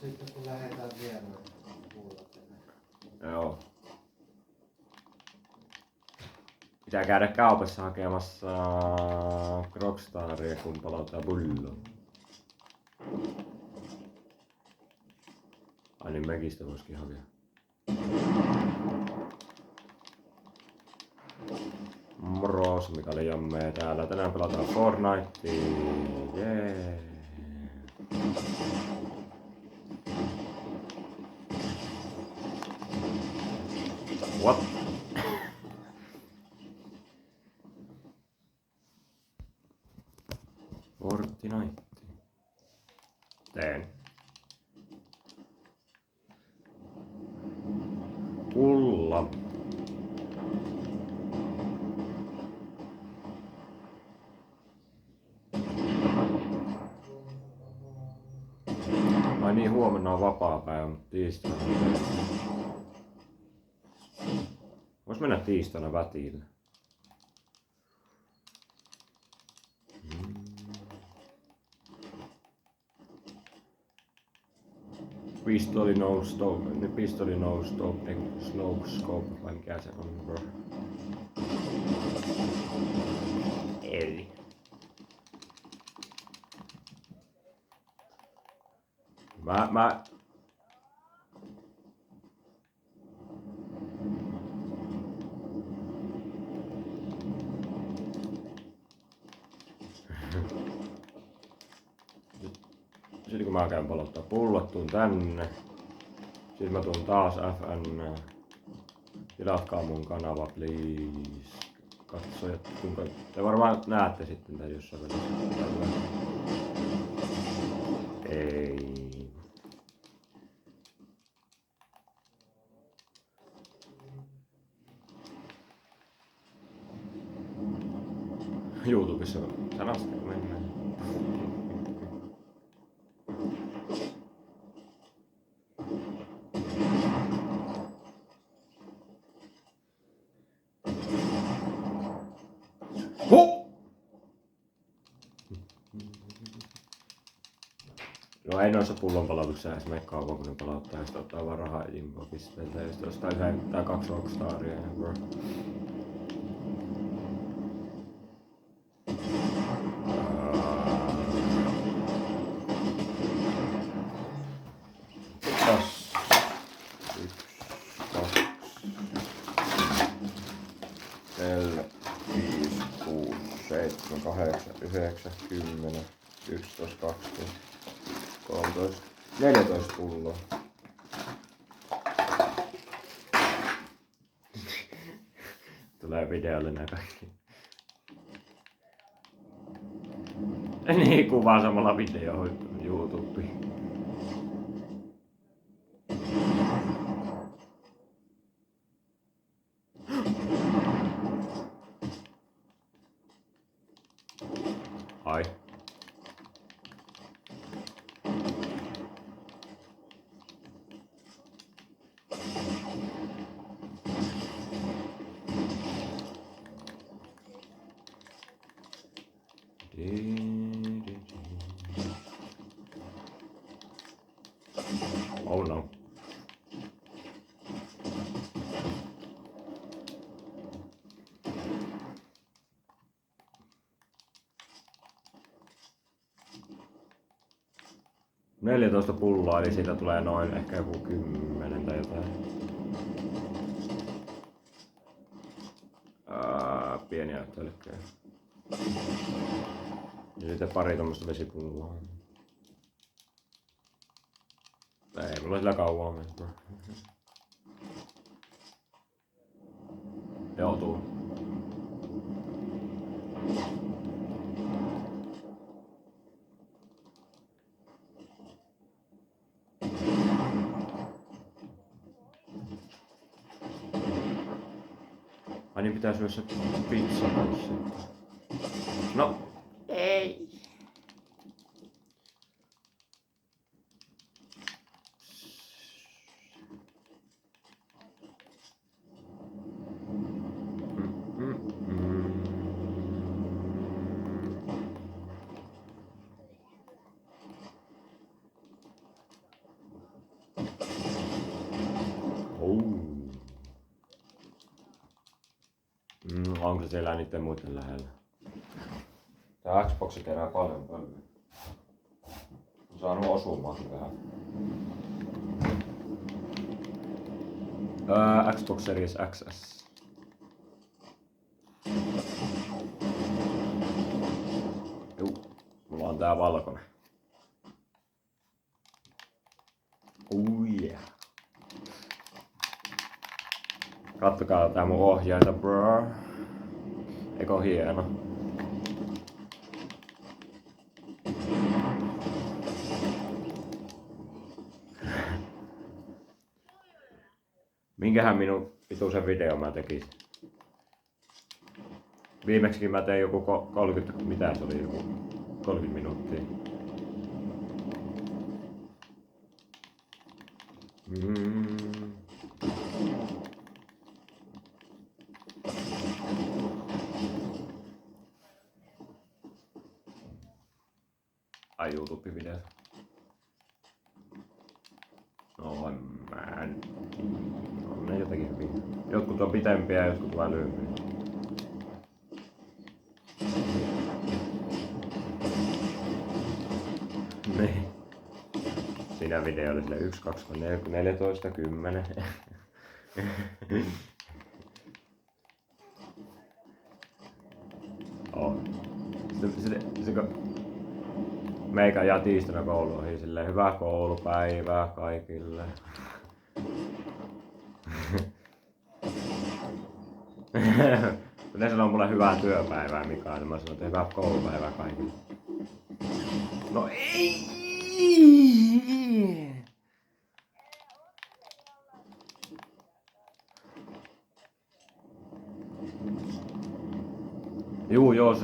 sitten kun lähdetään viemään pullot. Joo. Pitää käydä kaupassa hakemassa Rockstaria, kun palataan pulloon. Ai niin, Mäkistä voisikin hakea. Moros, Mikaeli Jamme täällä. Tänään pelataan Fortnitea. Jee. What? Fortnite. Teen. Pulla. Ai niin, huomenna on vapaapäivä, mutta tiistaina. Vois mennä tiistaina vätille. Pistoli no scope, pistoli no scope, slow scope, vai mikä se on, bro? Eli. Mä... Sitten kun mä käyn palottaa pullot, tuun tänne. Sitten mä tuun taas FN. Tilatkaa mun kanava, please. Katsojat, kuinka... Te varmaan näette sitten tän jossain välissä. Ei. YouTubessa sanasta mennään. No ei noissa pullonpalautuksissa edes mene kauan, kun ne palauttaa, ja sitten ottaa vaan rahaa impopisteiltä, ja sitten ostaa yhden tai kaksi Rockstaria, ja bro. Kahdeksan, 9, 10, 11, 12, 13, 14 pulloa. Tulee videolle nää kaikki. Niin, kuvaa samalla video YouTubeen. Ai. Oh no. Neljätoista pulloa, eli siitä tulee noin ehkä joku 10 tai jotain. Pieniä tölkkejä. Ja sitten pari tommoista vesipulloa. Ei mulla sillä kauan mene. Joo, tuu. Ai niin, pitää syödä se pizza kanssa. No. Ei. se siellä niiden muiden lähellä. Tää Xbox kerää paljon pölyä. On saanut osumaankin vähän. Xbox Series XS. Juu, mulla on tää valkoinen. Oh yeah. Kattokaa tää mun ohjaita, bro. Eikö hieno? Minkähän minun pituisen video mä tekisin? Viimeksikin mä tein joku 30, mitä se oli, joku 30 minuuttia. Ai YouTube-video. No mä en. On ne jotenkin hyvin. Jotkut on pitempiä ja jotkut vähän lyhyempiä. Niin. Siinä video oli sille 1, 2, 3, 4, 14, 10. On. Sitten meikä jää tiistaina kouluihin silleen hyvää koulupäivää kaikille. Kun ne sanoo mulle hyvää työpäivää Mikael, niin mä sanon, että hyvää koulupäivää kaikille. No ei! Joo,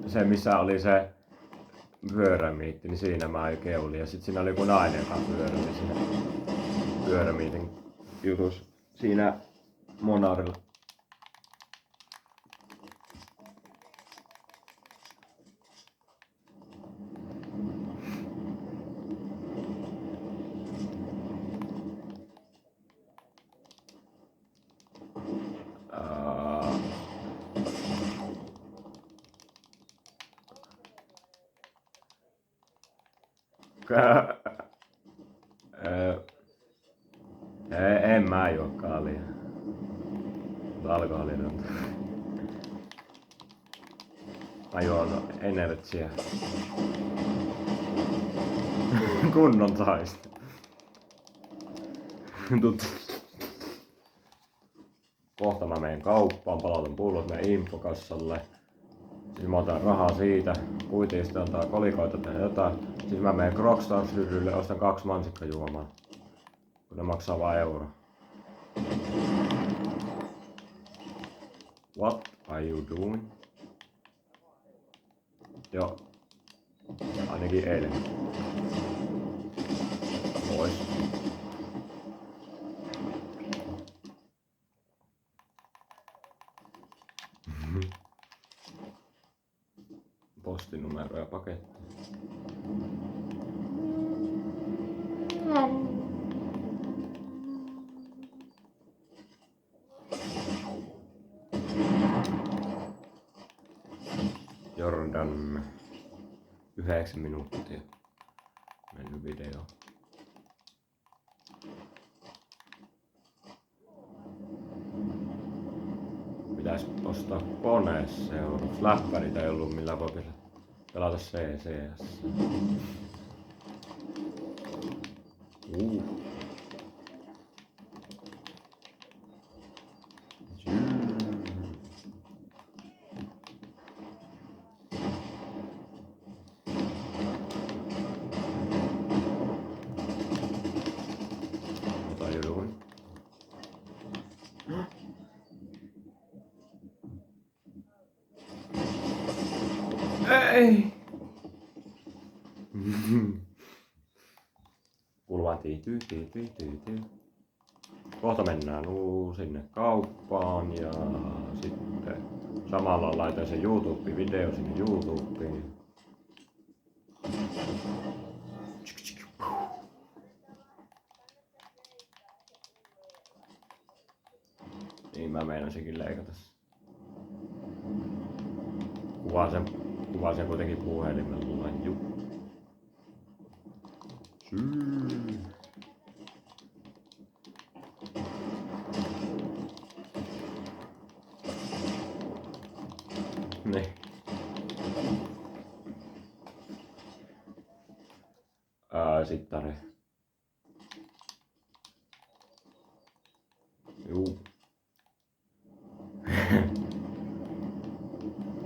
se missä oli se pyörämiitti, niin siinä mä oikein olin. Ja sit siinä oli joku nainen, joka pyöräili siinä pyörämiitin jutus siinä Monarilla. En mä juo kaljaa. Alkoholitonta. Mä juon energiaa. Kunnon taista. Kohta mä menen kauppaan, palautan pullot meidän infokassalle. Siis mä otan rahaa siitä, kuitista antaa kolikoita tehdä jotain. Siis mä menen Crockstars hyllylle, ostan 2 mansikkajuomaa. Kun ne maksaa vaan €1. What are you doing? Joo. Ainakin eilen. Pois. Postinumero ja paketti. Jordan 9 minuuttia mennyt video. Pitäis ostaa kone seuraavaksi. Läppärit ei ollut millä voi pelata CCS. What are you doing? Ei! Kuuluu tiityy. Kohta mennään sinne kauppaan ja sitten samalla laitan sen YouTube-video sinne YouTubeen. Niin mä meinasinkin leikata. Kuvaa sen kuitenkin puhelimella. Niin. Sittare. Juu.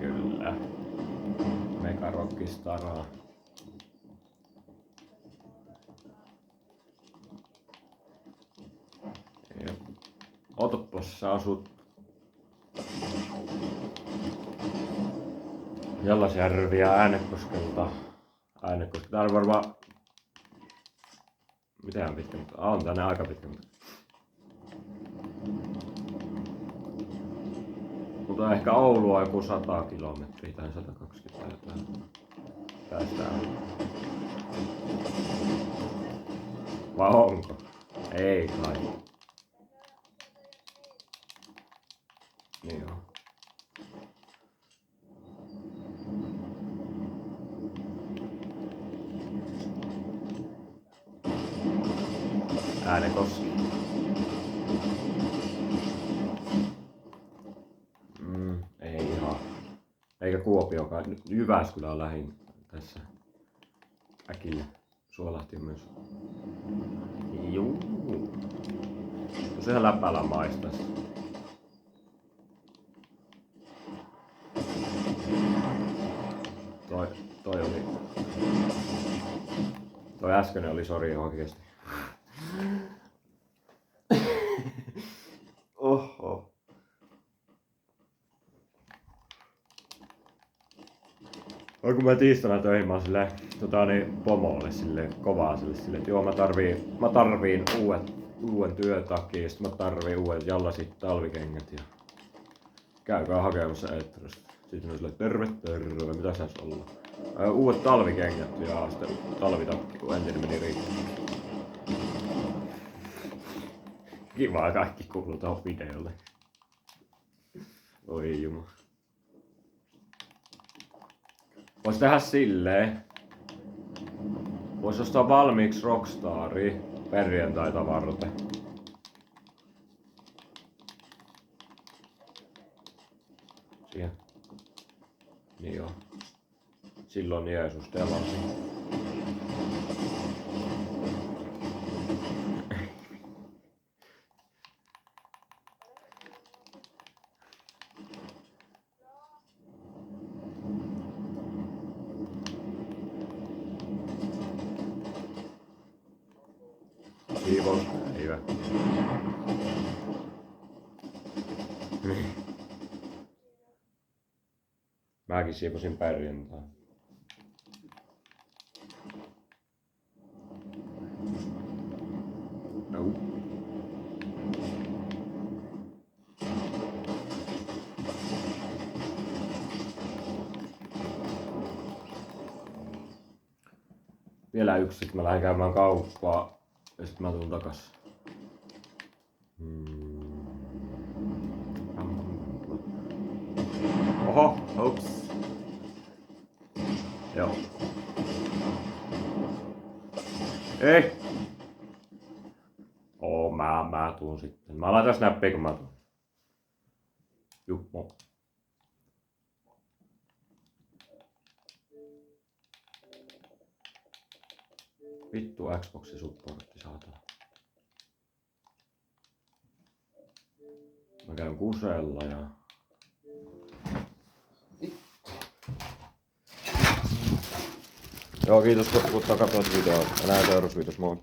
Kyllä. Mega Rockstaraa. Otoppas sä asut Jallasjärvi ja Äänekoskelta. Tää on varmaan mitään pitkä, mutta on tänne aika pitkä. Mutta ehkä Oulu on joku 100 kilometriä tai 120 jotain. Päästään. Vai onko? Ei kai. Niin joo. Äänekoski. Ei ihan. Eikä Kuopiokaan. Jyväskylä on lähin tässä. Äkille. Suolahti myös. Juu. Sehän läpälä maistais. Toi oli. Toi äskeinen oli sori oikeesti. Oho. Oi kun mä tiistaina töihin mä oon silleen pomolle silleen kovaa silleen, että joo mä tarviin uuden työtakin ja sit mä tarviin uudet jallasit talvikengät ja käykää hakemassa Eetteristä. Sitten on silleen terve, mitä sä olla? Uudet talvikengät ja sitten talvitakki, kun entinen meni riittämään. Kivaa kaikki kuuluu tohon videolle. Oi juma. Vois tehdä silleen. Vois ostaa valmiiksi Rockstaria perjantaita varten. Siihen. Niin joo. Silloin Jeesus telasi. Siivouspäivä. Mäkin siivosin perjantai. Vielä yksi, sit mä lähden käymään kauppaa ja sit mä tuun takas. Oho, ups. Joo. Ei! Mä tuun sitten. Mä laitan snappia kun mä tuun. Juppo. Vittu Xboxin supportti saatana. Mä käyn kusella ja... Joo, kiitos kun katsoit videoa. Näin seuraavassa videossa, moi.